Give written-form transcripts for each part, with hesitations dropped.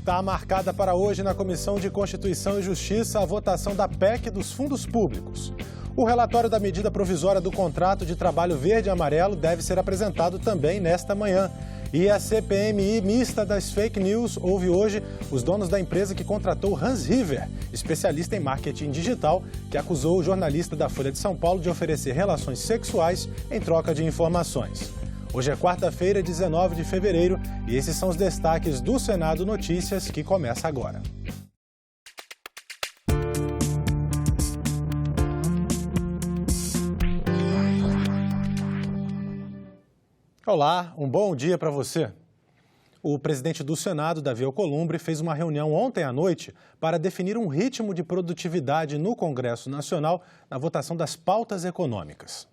Está marcada para hoje na Comissão de Constituição e Justiça a votação da PEC dos fundos públicos. O relatório da medida provisória do contrato de trabalho verde e amarelo deve ser apresentado também nesta manhã. E a CPMI mista das fake news ouve hoje os donos da empresa que contratou Hans River, especialista em marketing digital, que acusou o jornalista da Folha de São Paulo de oferecer relações sexuais em troca de informações. Hoje é quarta-feira, 19 de fevereiro, e esses são os destaques do Senado Notícias, que começa agora. Olá, um bom dia para você. O presidente do Senado, Davi Alcolumbre, fez uma reunião ontem à noite para definir um ritmo de produtividade no Congresso Nacional na votação das pautas econômicas.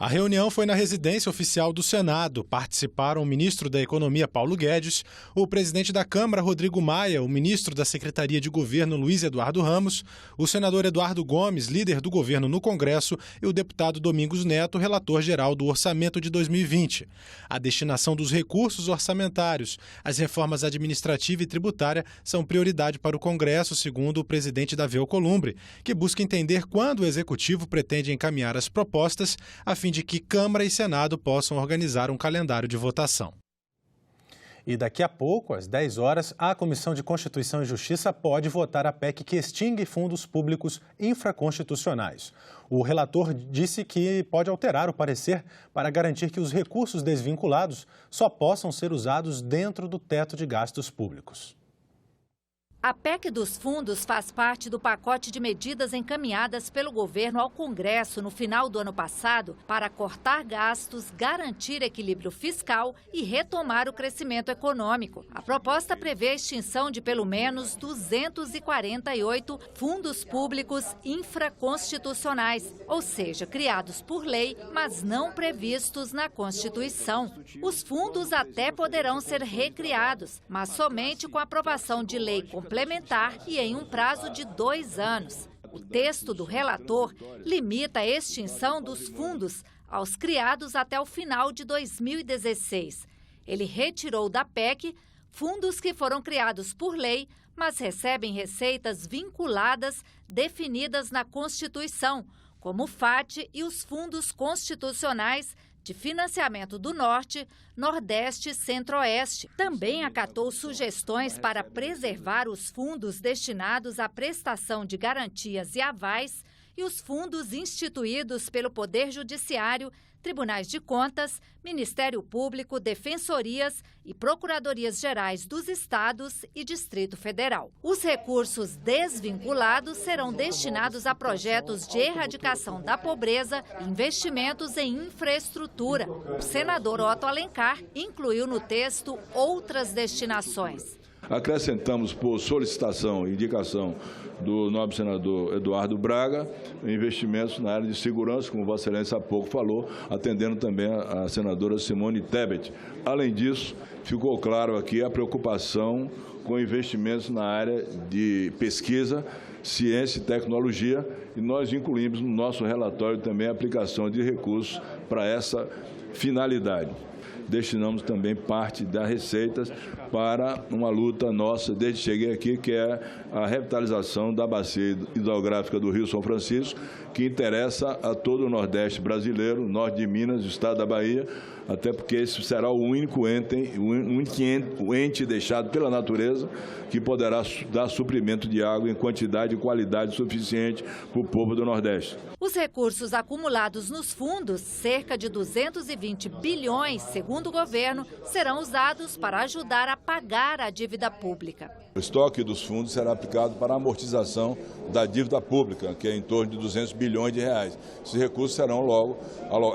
A reunião foi na residência oficial do Senado. Participaram o ministro da Economia, Paulo Guedes, o presidente da Câmara, Rodrigo Maia, o ministro da Secretaria de Governo, Luiz Eduardo Ramos, o senador Eduardo Gomes, líder do governo no Congresso, e o deputado Domingos Neto, relator-geral do orçamento de 2020. A destinação dos recursos orçamentários, as reformas administrativa e tributária são prioridade para o Congresso, segundo o presidente Davi Alcolumbre, que busca entender quando o Executivo pretende encaminhar as propostas a fim de que Câmara e Senado possam organizar um calendário de votação. E daqui a pouco, às 10 horas, a Comissão de Constituição e Justiça pode votar a PEC que extingue fundos públicos infraconstitucionais. O relator disse que pode alterar o parecer para garantir que os recursos desvinculados só possam ser usados dentro do teto de gastos públicos. A PEC dos fundos faz parte do pacote de medidas encaminhadas pelo governo ao Congresso no final do ano passado para cortar gastos, garantir equilíbrio fiscal e retomar o crescimento econômico. A proposta prevê a extinção de pelo menos 248 fundos públicos infraconstitucionais, ou seja, criados por lei, mas não previstos na Constituição. Os fundos até poderão ser recriados, mas somente com a aprovação de lei complementar e em um prazo de 2 anos. O texto do relator limita a extinção dos fundos aos criados até o final de 2016. Ele retirou da PEC fundos que foram criados por lei, mas recebem receitas vinculadas definidas na Constituição, como o FAT e os fundos constitucionais de financiamento do Norte, Nordeste e Centro-Oeste. Também acatou sugestões para preservar os fundos destinados à prestação de garantias e avais e os fundos instituídos pelo Poder Judiciário, Tribunais de Contas, Ministério Público, Defensorias e Procuradorias Gerais dos Estados e Distrito Federal. Os recursos desvinculados serão destinados a projetos de erradicação da pobreza e investimentos em infraestrutura. O senador Otto Alencar incluiu no texto outras destinações. Acrescentamos, por solicitação e indicação do nobre senador Eduardo Braga, investimentos na área de segurança, como Vossa Excelência há pouco falou, atendendo também a senadora Simone Tebet. Além disso, ficou claro aqui a preocupação com investimentos na área de pesquisa, ciência e tecnologia, e nós incluímos no nosso relatório também a aplicação de recursos para essa finalidade. Destinamos também parte das receitas para uma luta nossa, desde que cheguei aqui, que é a revitalização da bacia hidrográfica do Rio São Francisco, que interessa a todo o Nordeste brasileiro, Norte de Minas, Estado da Bahia, até porque esse será o único ente deixado pela natureza que poderá dar suprimento de água em quantidade e qualidade suficiente para o povo do Nordeste. Os recursos acumulados nos fundos, cerca de 220 bilhões, segundo o governo, serão usados para ajudar a pagar a dívida pública. O estoque dos fundos será aplicado para a amortização da dívida pública, que é em torno de 200 bilhões de reais. Esses recursos serão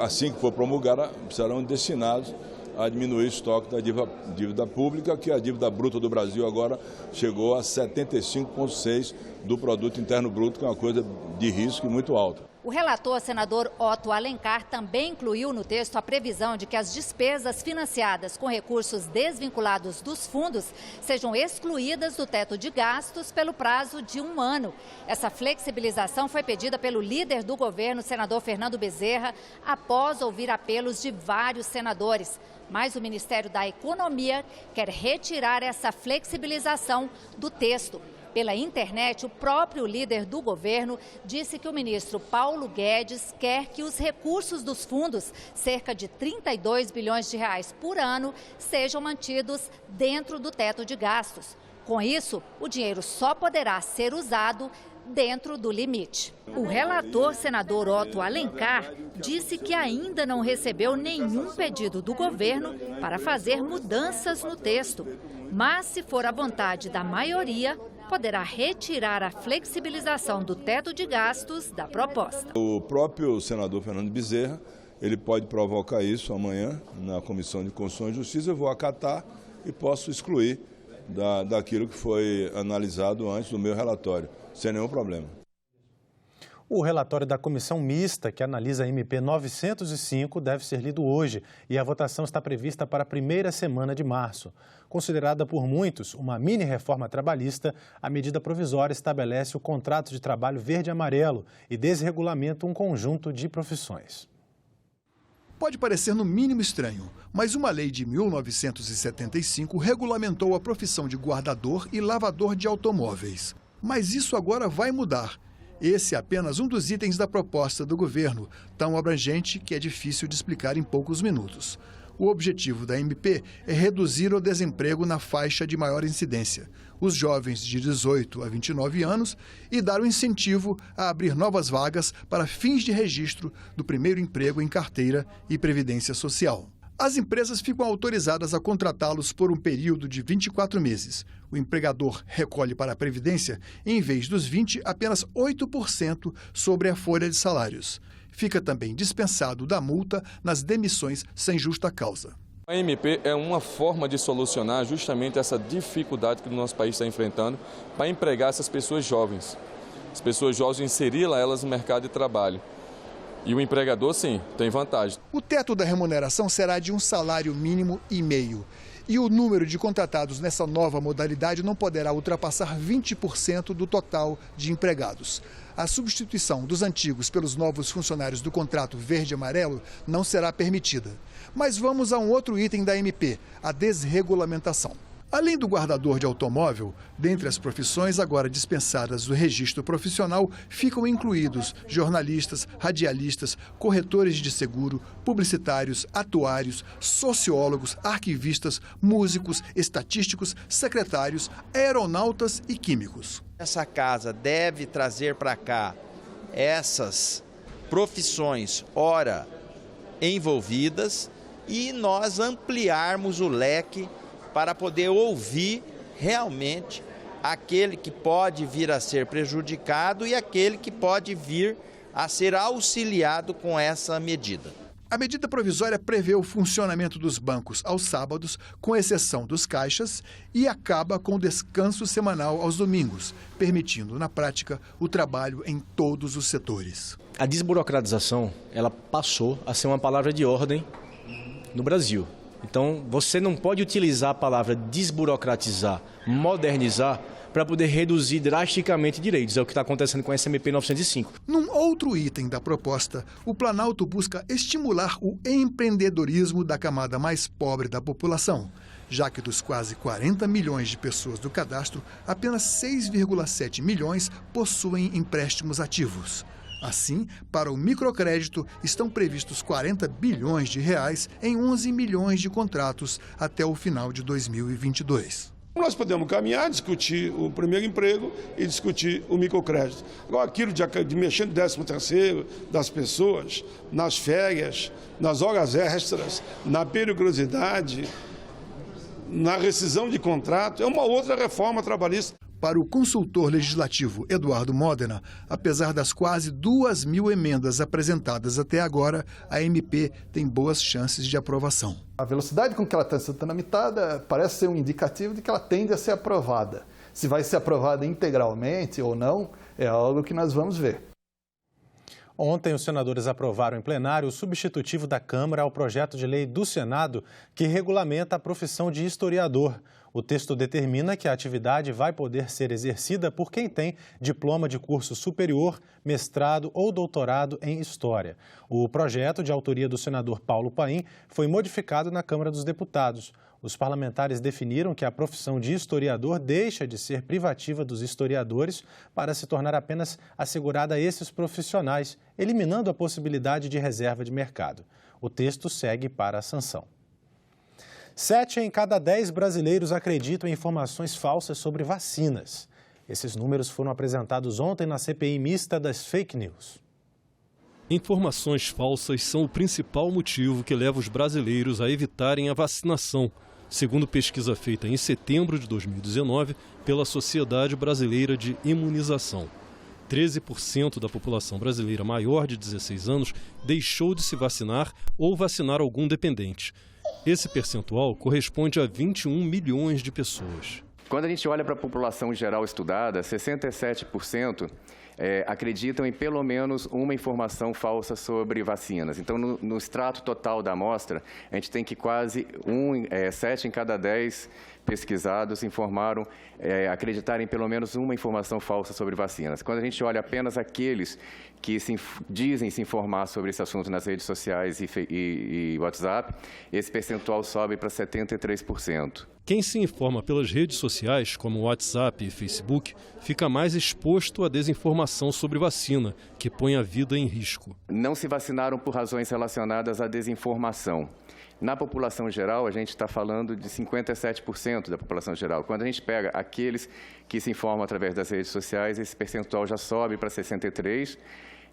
assim que for promulgada, serão destinados a diminuir o estoque da dívida pública, que a dívida bruta do Brasil agora chegou a 75,6% do produto interno bruto, que é uma coisa de risco muito alta. O relator, senador Otto Alencar, também incluiu no texto a previsão de que as despesas financiadas com recursos desvinculados dos fundos sejam excluídas do teto de gastos pelo prazo de 1 ano. Essa flexibilização foi pedida pelo líder do governo, senador Fernando Bezerra, após ouvir apelos de vários senadores. Mas o Ministério da Economia quer retirar essa flexibilização do texto. Pela internet, o próprio líder do governo disse que o ministro Paulo Guedes quer que os recursos dos fundos, cerca de 32 bilhões de reais por ano, sejam mantidos dentro do teto de gastos. Com isso, o dinheiro só poderá ser usado dentro do limite. O relator, senador Otto Alencar, disse que ainda não recebeu nenhum pedido do governo para fazer mudanças no texto. Mas, se for a vontade da maioria, poderá retirar a flexibilização do teto de gastos da proposta. O próprio senador Fernando Bezerra, ele pode provocar isso amanhã na Comissão de Constituição e Justiça. Eu vou acatar e posso excluir daquilo que foi analisado antes do meu relatório, sem nenhum problema. O relatório da comissão mista que analisa a MP 905 deve ser lido hoje e a votação está prevista para a primeira semana de março. Considerada por muitos uma mini-reforma trabalhista, a medida provisória estabelece o contrato de trabalho verde-amarelo e desregulamenta um conjunto de profissões. Pode parecer no mínimo estranho, mas uma lei de 1975 regulamentou a profissão de guardador e lavador de automóveis. Mas isso agora vai mudar. Esse é apenas um dos itens da proposta do governo, tão abrangente que é difícil de explicar em poucos minutos. O objetivo da MP é reduzir o desemprego na faixa de maior incidência, os jovens de 18 a 29 anos, e dar um incentivo a abrir novas vagas para fins de registro do primeiro emprego em carteira e previdência social. As empresas ficam autorizadas a contratá-los por um período de 24 meses. O empregador recolhe para a Previdência, em vez dos 20%, apenas 8% sobre a folha de salários. Fica também dispensado da multa nas demissões sem justa causa. A MP é uma forma de solucionar justamente essa dificuldade que o nosso país está enfrentando para empregar essas pessoas jovens. As pessoas jovens, inseri-las no mercado de trabalho. E o empregador, sim, tem vantagem. O teto da remuneração será de um salário mínimo e meio. E o número de contratados nessa nova modalidade não poderá ultrapassar 20% do total de empregados. A substituição dos antigos pelos novos funcionários do contrato verde-amarelo não será permitida. Mas vamos a um outro item da MP, a desregulamentação. Além do guardador de automóvel, dentre as profissões agora dispensadas do registro profissional, ficam incluídos jornalistas, radialistas, corretores de seguro, publicitários, atuários, sociólogos, arquivistas, músicos, estatísticos, secretários, aeronautas e químicos. Essa casa deve trazer para cá essas profissões, ora envolvidas, e nós ampliarmos o leque para poder ouvir realmente aquele que pode vir a ser prejudicado e aquele que pode vir a ser auxiliado com essa medida. A medida provisória prevê o funcionamento dos bancos aos sábados, com exceção dos caixas, e acaba com o descanso semanal aos domingos, permitindo, na prática, o trabalho em todos os setores. A desburocratização, ela passou a ser uma palavra de ordem no Brasil. Então, você não pode utilizar a palavra desburocratizar, modernizar, para poder reduzir drasticamente direitos. É o que está acontecendo com essa MP 905. Num outro item da proposta, o Planalto busca estimular o empreendedorismo da camada mais pobre da população, já que dos quase 40 milhões de pessoas do cadastro, apenas 6,7 milhões possuem empréstimos ativos. Assim, para o microcrédito, estão previstos 40 bilhões de reais em 11 milhões de contratos até o final de 2022. Nós podemos caminhar, discutir o primeiro emprego e discutir o microcrédito. Agora, aquilo de mexer no 13º das pessoas, nas férias, nas horas extras, na periculosidade, na rescisão de contrato, é uma outra reforma trabalhista. Para o consultor legislativo Eduardo Modena, apesar das quase 2.000 emendas apresentadas até agora, a MP tem boas chances de aprovação. A velocidade com que ela está sendo tramitada parece ser um indicativo de que ela tende a ser aprovada. Se vai ser aprovada integralmente ou não, é algo que nós vamos ver. Ontem, os senadores aprovaram em plenário o substitutivo da Câmara ao projeto de lei do Senado que regulamenta a profissão de historiador. O texto determina que a atividade vai poder ser exercida por quem tem diploma de curso superior, mestrado ou doutorado em História. O projeto, de autoria do senador Paulo Paim, foi modificado na Câmara dos Deputados. Os parlamentares definiram que a profissão de historiador deixa de ser privativa dos historiadores para se tornar apenas assegurada a esses profissionais, eliminando a possibilidade de reserva de mercado. O texto segue para a sanção. 7 em cada 10 brasileiros acreditam em informações falsas sobre vacinas. Esses números foram apresentados ontem na CPI mista das fake news. Informações falsas são o principal motivo que leva os brasileiros a evitarem a vacinação, segundo pesquisa feita em setembro de 2019 pela Sociedade Brasileira de Imunização. 13% da população brasileira maior de 16 anos deixou de se vacinar ou vacinar algum dependente. Esse percentual corresponde a 21 milhões de pessoas. Quando a gente olha para a população geral estudada, 67% acreditam em pelo menos uma informação falsa sobre vacinas. Então, no extrato total da amostra, a gente tem que quase 7 em cada 10 pesquisados informaram acreditar em pelo menos uma informação falsa sobre vacinas. Quando a gente olha apenas aqueles que dizem se informar sobre esse assunto nas redes sociais e WhatsApp, esse percentual sobe para 73%. Quem se informa pelas redes sociais, como WhatsApp e Facebook, fica mais exposto à desinformação sobre vacina, que põe a vida em risco. Não se vacinaram por razões relacionadas à desinformação. Na população geral, a gente está falando de 57% da população geral. Quando a gente pega aqueles que se informam através das redes sociais, esse percentual já sobe para 63%.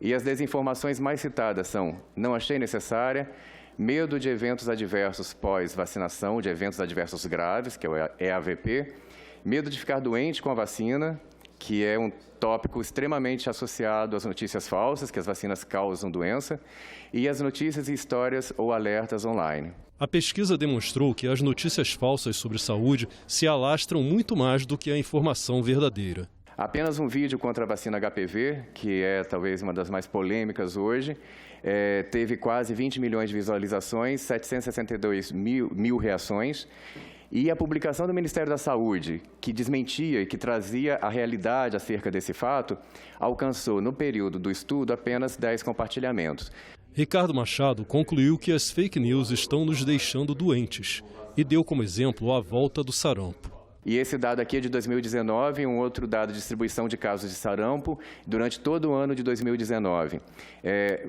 E as desinformações mais citadas são: não achei necessária, medo de eventos adversos pós-vacinação, de eventos adversos graves, que é o EAVP, medo de ficar doente com a vacina, que é um tópico extremamente associado às notícias falsas, que as vacinas causam doença, e as notícias e histórias ou alertas online. A pesquisa demonstrou que as notícias falsas sobre saúde se alastram muito mais do que a informação verdadeira. Apenas um vídeo contra a vacina HPV, que é talvez uma das mais polêmicas hoje, teve quase 20 milhões de visualizações, 762 mil reações. E a publicação do Ministério da Saúde, que desmentia e que trazia a realidade acerca desse fato, alcançou, no período do estudo, apenas 10 compartilhamentos. Ricardo Machado concluiu que as fake news estão nos deixando doentes e deu como exemplo a volta do sarampo. E esse dado aqui é de 2019, um outro dado de distribuição de casos de sarampo durante todo o ano de 2019.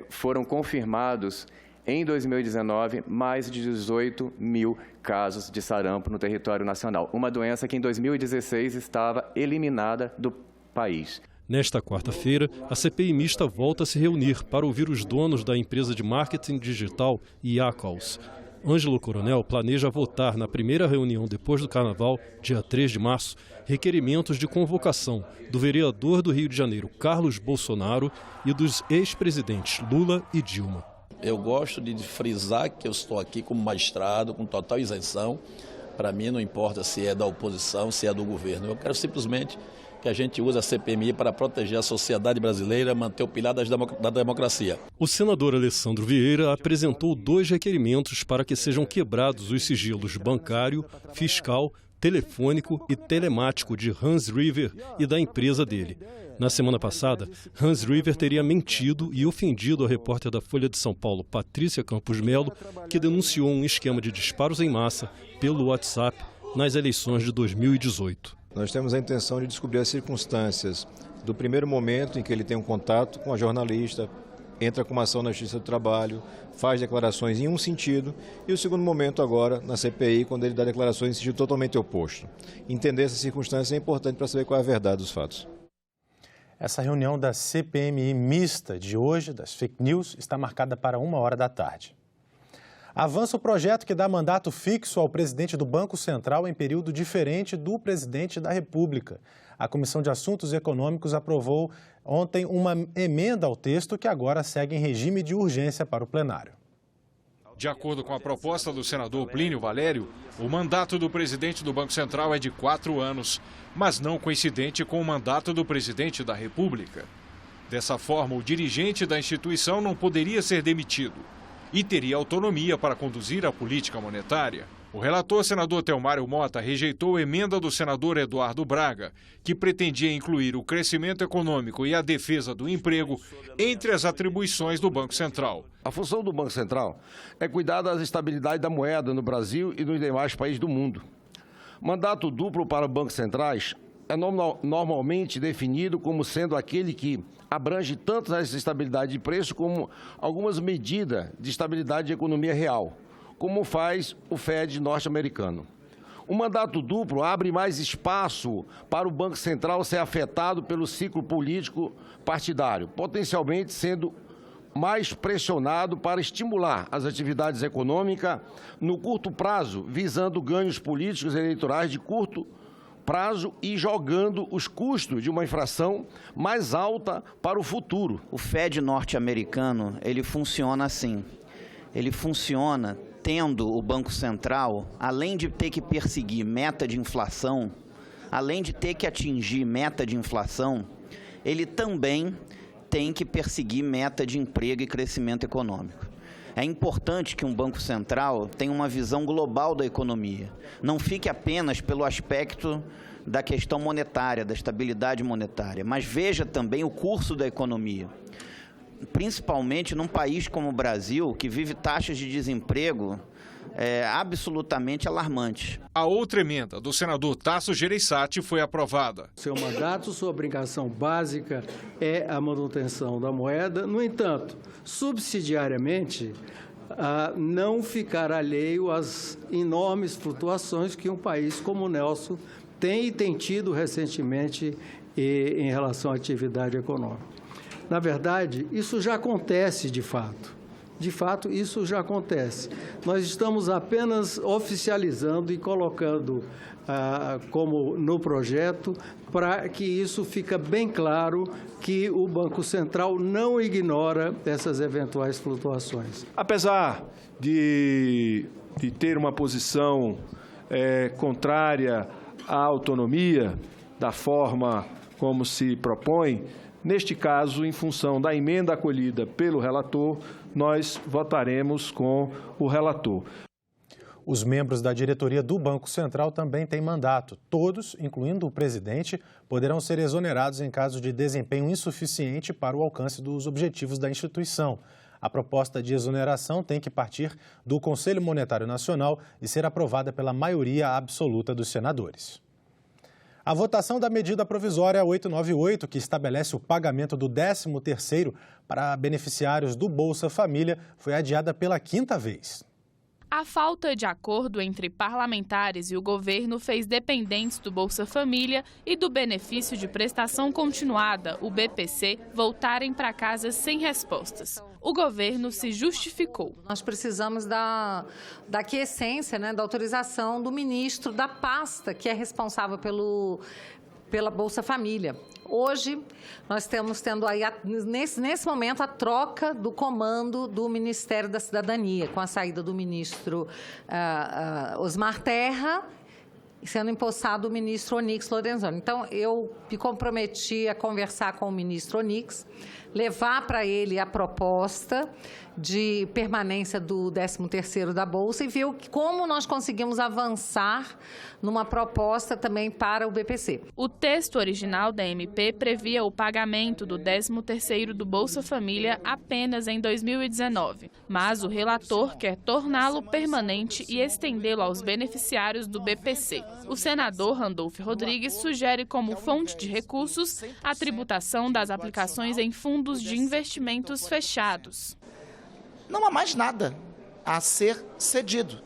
Foram confirmados, em 2019, mais de 18 mil casos de sarampo no território nacional. Uma doença que em 2016 estava eliminada do país. Nesta quarta-feira, a CPI mista volta a se reunir para ouvir os donos da empresa de marketing digital Iacals. Ângelo Coronel planeja votar na primeira reunião depois do Carnaval, dia 3 de março, requerimentos de convocação do vereador do Rio de Janeiro, Carlos Bolsonaro, e dos ex-presidentes Lula e Dilma. Eu gosto de frisar que eu estou aqui como magistrado, com total isenção. Para mim não importa se é da oposição, se é do governo. Eu quero simplesmente que a gente use a CPMI para proteger a sociedade brasileira, manter o pilar da democracia. O senador Alessandro Vieira apresentou 2 requerimentos para que sejam quebrados os sigilos bancário, fiscal, telefônico e telemático de Hans River e da empresa dele. Na semana passada, Hans River teria mentido e ofendido a repórter da Folha de São Paulo, Patrícia Campos Melo, que denunciou um esquema de disparos em massa pelo WhatsApp nas eleições de 2018. Nós temos a intenção de descobrir as circunstâncias do primeiro momento em que ele tem um contato com a jornalista, entra com uma ação na Justiça do Trabalho, faz declarações em um sentido, e o segundo momento agora na CPI, quando ele dá declarações em sentido totalmente oposto. Entender essa circunstância é importante para saber qual é a verdade dos fatos. Essa reunião da CPMI mista de hoje, das fake news, está marcada para 13h. Avança o projeto que dá mandato fixo ao presidente do Banco Central em período diferente do presidente da República. A Comissão de Assuntos Econômicos aprovou ontem uma emenda ao texto que agora segue em regime de urgência para o plenário. De acordo com a proposta do senador Plínio Valério, o mandato do presidente do Banco Central é de 4 anos, mas não coincidente com o mandato do presidente da República. Dessa forma, o dirigente da instituição não poderia ser demitido e teria autonomia para conduzir a política monetária. O relator, senador Telmário Mota, rejeitou a emenda do senador Eduardo Braga, que pretendia incluir o crescimento econômico e a defesa do emprego entre as atribuições do Banco Central. A função do Banco Central é cuidar da estabilidade da moeda no Brasil e nos demais países do mundo. Mandato duplo para bancos centrais é normalmente definido como sendo aquele que abrange tanto essa estabilidade de preço como algumas medidas de estabilidade de economia real, como faz o Fed norte-americano. O mandato duplo abre mais espaço para o Banco Central ser afetado pelo ciclo político partidário, potencialmente sendo mais pressionado para estimular as atividades econômicas no curto prazo, visando ganhos políticos e eleitorais de curto prazo e jogando os custos de uma inflação mais alta para o futuro. O Fed norte-americano, ele funciona assim. Ele funciona tendo o Banco Central, além de ter que perseguir meta de inflação, além de ter que atingir meta de inflação, ele também tem que perseguir meta de emprego e crescimento econômico. É importante que um Banco Central tenha uma visão global da economia, não fique apenas pelo aspecto da questão monetária, da estabilidade monetária, mas veja também o curso da economia. Principalmente num país como o Brasil, que vive taxas de desemprego absolutamente alarmantes. A outra emenda do senador Tasso Gereissati foi aprovada. Seu mandato, sua obrigação básica é a manutenção da moeda. No entanto, subsidiariamente, não ficar alheio às enormes flutuações que um país como o nosso tem e tem tido recentemente em relação à atividade econômica. Na verdade, isso já acontece de fato. De fato, isso já acontece. Nós estamos apenas oficializando e colocando como no projeto para que isso fique bem claro que o Banco Central não ignora essas eventuais flutuações. Apesar de ter uma posição contrária à autonomia, da forma como se propõe, neste caso, em função da emenda acolhida pelo relator, nós votaremos com o relator. Os membros da diretoria do Banco Central também têm mandato. Todos, incluindo o presidente, poderão ser exonerados em caso de desempenho insuficiente para o alcance dos objetivos da instituição. A proposta de exoneração tem que partir do Conselho Monetário Nacional e ser aprovada pela maioria absoluta dos senadores. A votação da medida provisória 898, que estabelece o pagamento do 13º para beneficiários do Bolsa Família, foi adiada pela 5ª vez. A falta de acordo entre parlamentares e o governo fez dependentes do Bolsa Família e do benefício de prestação continuada, o BPC, voltarem para casa sem respostas. O governo se justificou. Nós precisamos da aquiescência, da autorização do ministro da pasta que é responsável pela Bolsa Família. Hoje, nós estamos tendo aí, nesse momento, a troca do comando do Ministério da Cidadania, com a saída do ministro Osmar Terra, sendo empossado o ministro Onyx Lorenzoni. Então, eu me comprometi a conversar com o ministro Onyx, levar para ele a proposta de permanência do 13º da Bolsa e ver como nós conseguimos avançar numa proposta também para o BPC. O texto original da MP previa o pagamento do 13º do Bolsa Família apenas em 2019, mas o relator quer torná-lo permanente e estendê-lo aos beneficiários do BPC. O senador Randolfo Rodrigues sugere como fonte de recursos a tributação das aplicações em fundos de investimentos fechados. Não há mais nada a ser cedido.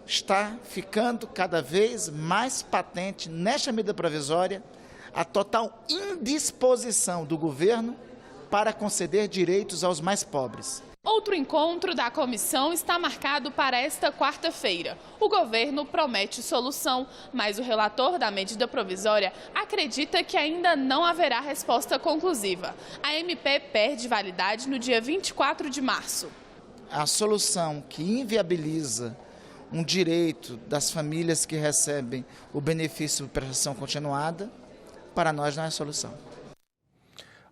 Está ficando cada vez mais patente nesta medida provisória a total indisposição do governo para conceder direitos aos mais pobres. Outro encontro da comissão está marcado para esta quarta-feira. O governo promete solução, mas o relator da medida provisória acredita que ainda não haverá resposta conclusiva. A MP perde validade no dia 24 de março. A solução que inviabiliza um direito das famílias que recebem o benefício de prestação continuada, para nós não é solução.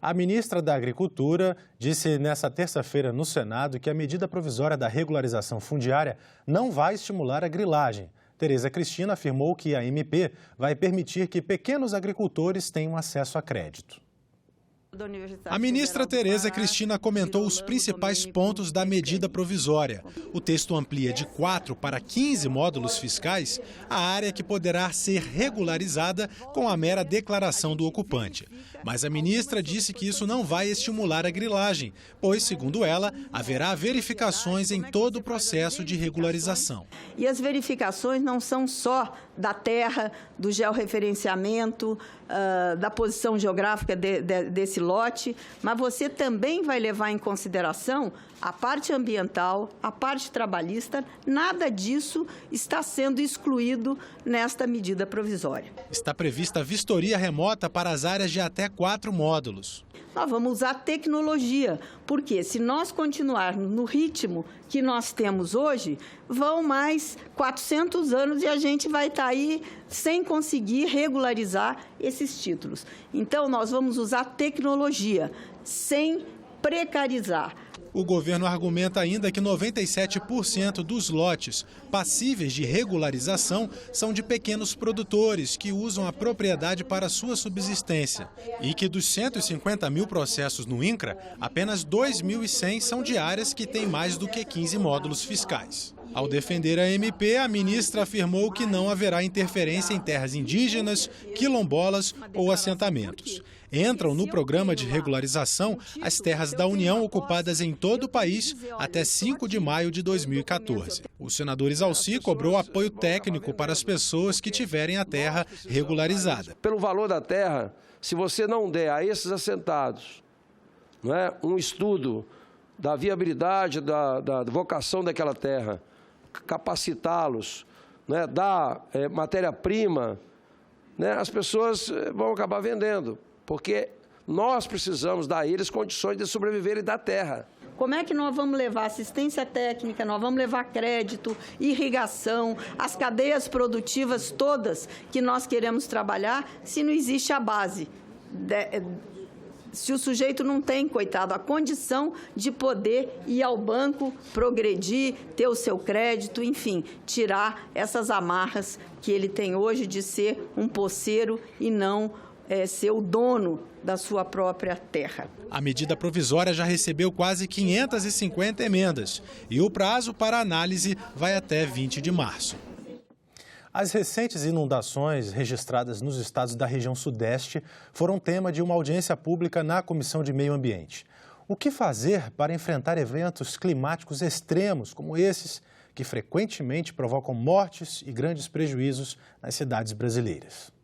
A ministra da Agricultura disse nesta terça-feira no Senado que a medida provisória da regularização fundiária não vai estimular a grilagem. Tereza Cristina afirmou que a MP vai permitir que pequenos agricultores tenham acesso a crédito. A ministra Tereza Cristina comentou os principais pontos da medida provisória. O texto amplia de 4 para 15 módulos fiscais a área que poderá ser regularizada com a mera declaração do ocupante. Mas a ministra disse que isso não vai estimular a grilagem, pois, segundo ela, haverá verificações em todo o processo de regularização. E as verificações não são só da terra, do georreferenciamento, da posição geográfica desse lote, mas você também vai levar em consideração a parte ambiental, a parte trabalhista. Nada disso está sendo excluído nesta medida provisória. Está prevista vistoria remota para as áreas de até 4 módulos. Nós vamos usar tecnologia, porque se nós continuarmos no ritmo que nós temos hoje, vão mais 400 anos e a gente vai estar aí sem conseguir regularizar esses títulos. Então, nós vamos usar tecnologia, sem precarizar. O governo argumenta ainda que 97% dos lotes passíveis de regularização são de pequenos produtores que usam a propriedade para sua subsistência e que dos 150 mil processos no INCRA, apenas 2.100 são de áreas que têm mais do que 15 módulos fiscais. Ao defender a MP, a ministra afirmou que não haverá interferência em terras indígenas, quilombolas ou assentamentos. Entram no programa de regularização as terras da União ocupadas em todo o país até 5 de maio de 2014. O senador Isalci cobrou apoio técnico para as pessoas que tiverem a terra regularizada. Pelo valor da terra, se você não der a esses assentados, não é, um estudo da viabilidade, da vocação daquela terra, capacitá-los, né, dar matéria-prima, né, as pessoas vão acabar vendendo. Porque nós precisamos dar a eles condições de sobreviverem da terra. Como é que nós vamos levar assistência técnica, nós vamos levar crédito, irrigação, as cadeias produtivas todas que nós queremos trabalhar, se não existe a base? Se o sujeito não tem, coitado, a condição de poder ir ao banco, progredir, ter o seu crédito, enfim, tirar essas amarras que ele tem hoje de ser um poceiro e não ser o dono da sua própria terra. A medida provisória já recebeu quase 550 emendas e o prazo para análise vai até 20 de março. As recentes inundações registradas nos estados da região sudeste foram tema de uma audiência pública na Comissão de Meio Ambiente. O que fazer para enfrentar eventos climáticos extremos como esses, que frequentemente provocam mortes e grandes prejuízos nas cidades brasileiras?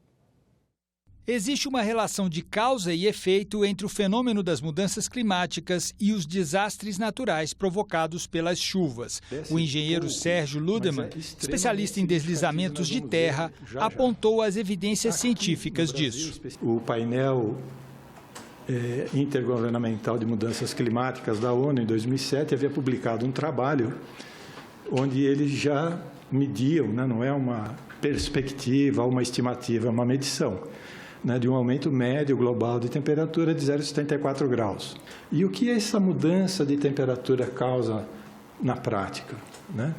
Existe uma relação de causa e efeito entre o fenômeno das mudanças climáticas e os desastres naturais provocados pelas chuvas. O engenheiro Sérgio Ludemann, especialista em deslizamentos de terra, apontou as evidências científicas disso. O painel intergovernamental de mudanças climáticas da ONU, em 2007, havia publicado um trabalho onde eles já mediam, né, não é uma perspectiva, uma estimativa, é uma medição, né, de um aumento médio global de temperatura de 0,74 graus. E o que essa mudança de temperatura causa na prática? Né?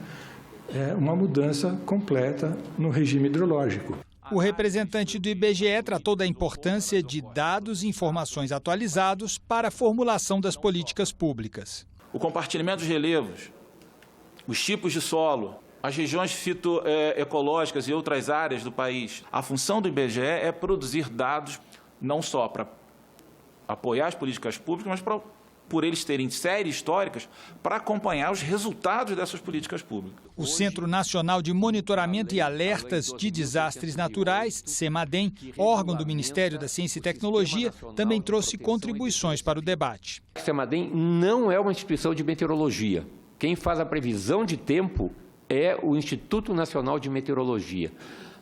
É uma mudança completa no regime hidrológico. O representante do IBGE tratou da importância de dados e informações atualizados para a formulação das políticas públicas. O compartilhamento dos relevos, os tipos de solo, as regiões fitoecológicas e outras áreas do país. A função do IBGE é produzir dados não só para apoiar as políticas públicas, mas por eles terem séries históricas para acompanhar os resultados dessas políticas públicas. O Centro Nacional de Monitoramento e Alertas de Desastres Naturais, CEMADEM, órgão do Ministério da Ciência e Tecnologia, também trouxe contribuições para o debate. O CEMADEM não é uma instituição de meteorologia. Quem faz a previsão de tempo é o Instituto Nacional de Meteorologia.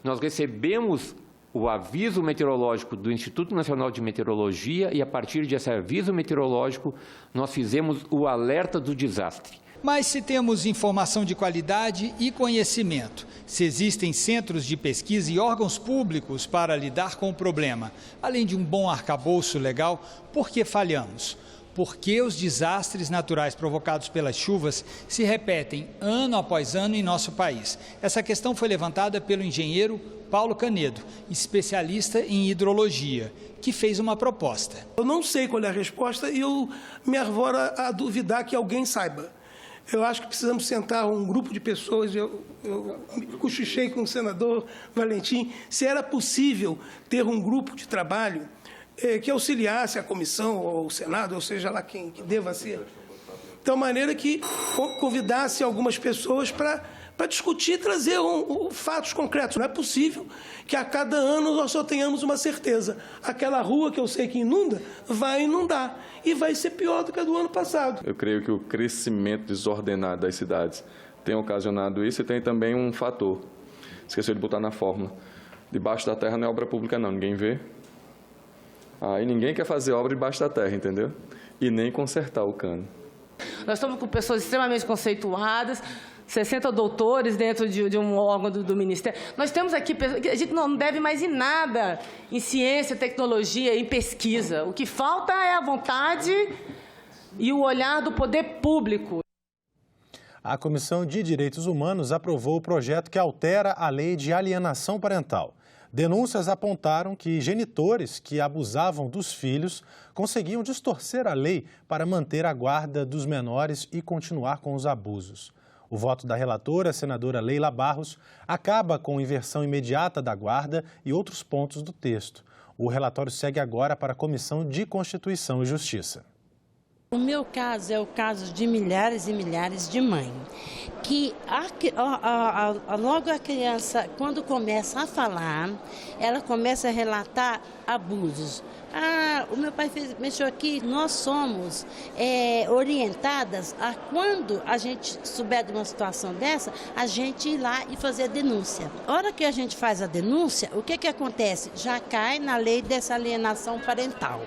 Nós recebemos o aviso meteorológico do Instituto Nacional de Meteorologia e, a partir desse aviso meteorológico, nós fizemos o alerta do desastre. Mas se temos informação de qualidade e conhecimento, se existem centros de pesquisa e órgãos públicos para lidar com o problema, além de um bom arcabouço legal, por que falhamos? Por que os desastres naturais provocados pelas chuvas se repetem ano após ano em nosso país? Essa questão foi levantada pelo engenheiro Paulo Canedo, especialista em hidrologia, que fez uma proposta. Eu não sei qual é a resposta e eu me arvoro a duvidar que alguém saiba. Eu acho que precisamos sentar um grupo de pessoas, eu cochichei com o senador Valentim, se era possível ter um grupo de trabalho que auxiliasse a comissão ou o Senado, ou seja lá quem que deva ser, de tal maneira que convidasse algumas pessoas para discutir e trazer fatos concretos. Não é possível que a cada ano nós só tenhamos uma certeza. Aquela rua que eu sei que inunda, vai inundar e vai ser pior do que a do ano passado. Eu creio que o crescimento desordenado das cidades tem ocasionado isso e tem também um fator, esqueceu de botar na fórmula, debaixo da terra não é obra pública não, ninguém vê. Aí ninguém quer fazer obra debaixo da terra, entendeu? E nem consertar o cano. Nós estamos com pessoas extremamente conceituadas, 60 doutores dentro de um órgão do Ministério. Nós temos aqui, a gente não deve mais em nada, em ciência, tecnologia, em pesquisa. O que falta é a vontade e o olhar do poder público. A Comissão de Direitos Humanos aprovou o projeto que altera a lei de alienação parental. Denúncias apontaram que genitores que abusavam dos filhos conseguiam distorcer a lei para manter a guarda dos menores e continuar com os abusos. O voto da relatora, a senadora Leila Barros, acaba com inversão imediata da guarda e outros pontos do texto. O relatório segue agora para a Comissão de Constituição e Justiça. O meu caso é o caso de milhares e milhares de mães, que logo a criança, quando começa a falar, ela começa a relatar abusos. O meu pai mexeu aqui. Nós somos orientadas a, quando a gente souber de uma situação dessa, a gente ir lá e fazer a denúncia. A hora que a gente faz a denúncia, o que acontece? Já cai na lei dessa alienação parental.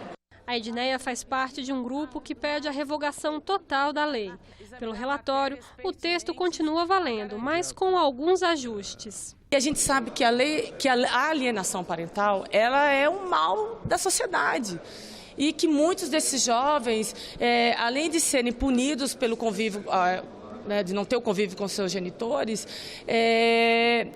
A Edneia faz parte de um grupo que pede a revogação total da lei. Pelo relatório, o texto continua valendo, mas com alguns ajustes. E a gente sabe que a alienação parental, ela é um mal da sociedade. E que muitos desses jovens, além de serem punidos pelo convívio, de não ter o convívio com seus genitores,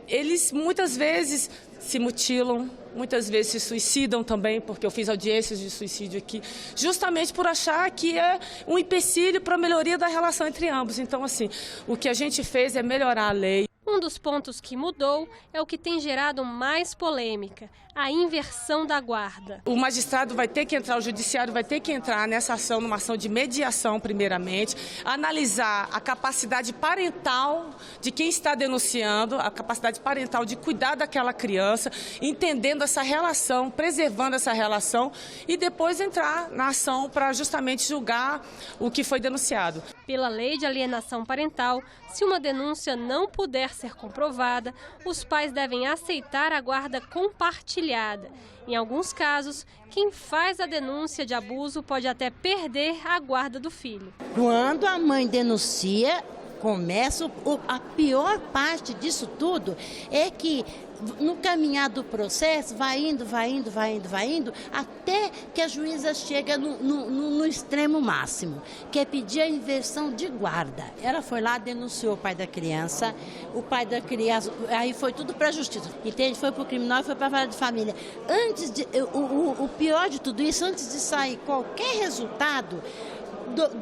eles muitas vezes se mutilam, muitas vezes se suicidam também, porque eu fiz audiências de suicídio aqui, justamente por achar que é um empecilho para a melhoria da relação entre ambos. Então, assim, o que a gente fez é melhorar a lei. Um dos pontos que mudou é o que tem gerado mais polêmica, a inversão da guarda. O magistrado vai ter que entrar, o judiciário vai ter que entrar nessa ação, numa ação de mediação, primeiramente, analisar a capacidade parental de quem está denunciando, a capacidade parental de cuidar daquela criança, entendendo essa relação, preservando essa relação e depois entrar na ação para justamente julgar o que foi denunciado. Pela lei de alienação parental, se uma denúncia não puder ser comprovada, os pais devem aceitar a guarda compartilhada. Em alguns casos, quem faz a denúncia de abuso pode até perder a guarda do filho. Quando a mãe denuncia, começa a pior parte disso tudo é que no caminhar do processo vai indo, até que a juíza chega no extremo máximo, que é pedir a inversão de guarda. Ela foi lá, denunciou o pai da criança, aí foi tudo para a justiça, entende? Foi para o criminal e foi para a vara de família. O pior de tudo isso, antes de sair qualquer resultado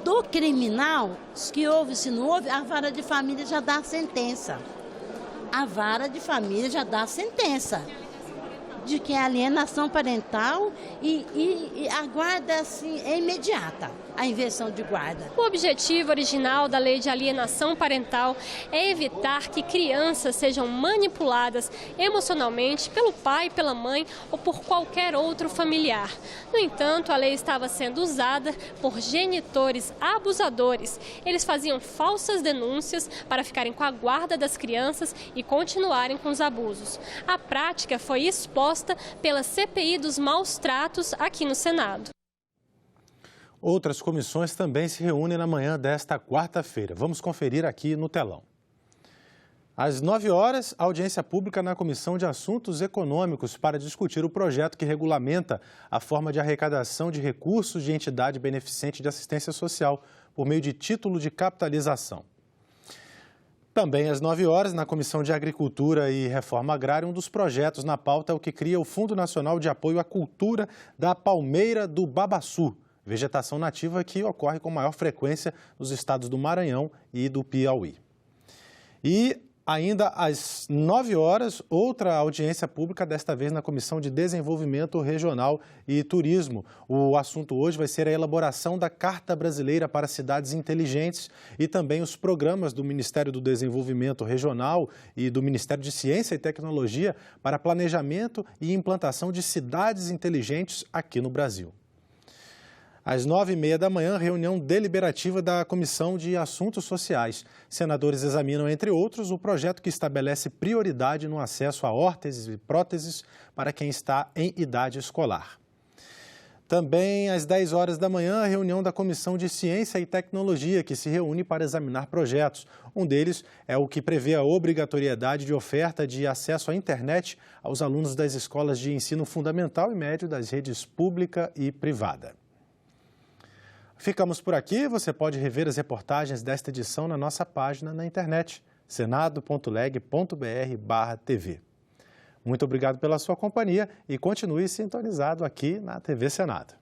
do criminal, que houve, se não houve, a vara de família já dá a sentença. A vara de família já dá a sentença de que é alienação parental e a guarda assim, é imediata, a inversão de guarda. O objetivo original da lei de alienação parental é evitar que crianças sejam manipuladas emocionalmente pelo pai, pela mãe ou por qualquer outro familiar. No entanto, a lei estava sendo usada por genitores abusadores. Eles faziam falsas denúncias para ficarem com a guarda das crianças e continuarem com os abusos. A prática foi exposta pela CPI dos maus tratos aqui no Senado. Outras comissões também se reúnem na manhã desta quarta-feira. Vamos conferir aqui no telão. Às 9 horas, audiência pública na Comissão de Assuntos Econômicos para discutir o projeto que regulamenta a forma de arrecadação de recursos de entidade beneficente de assistência social por meio de título de capitalização. Também às 9 horas, na Comissão de Agricultura e Reforma Agrária, um dos projetos na pauta é o que cria o Fundo Nacional de Apoio à Cultura da Palmeira do Babaçu, vegetação nativa que ocorre com maior frequência nos estados do Maranhão e do Piauí. E ainda às 9 horas, outra audiência pública, desta vez na Comissão de Desenvolvimento Regional e Turismo. O assunto hoje vai ser a elaboração da Carta Brasileira para Cidades Inteligentes e também os programas do Ministério do Desenvolvimento Regional e do Ministério de Ciência e Tecnologia para planejamento e implantação de cidades inteligentes aqui no Brasil. Às 9h30 da manhã, reunião deliberativa da Comissão de Assuntos Sociais. Senadores examinam, entre outros, o projeto que estabelece prioridade no acesso a órteses e próteses para quem está em idade escolar. Também às 10 horas da manhã, a reunião da Comissão de Ciência e Tecnologia, que se reúne para examinar projetos. Um deles é o que prevê a obrigatoriedade de oferta de acesso à internet aos alunos das escolas de ensino fundamental e médio das redes pública e privada. Ficamos por aqui. Você pode rever as reportagens desta edição na nossa página na internet, senado.leg.br/TV. Muito obrigado pela sua companhia e continue sintonizado aqui na TV Senado.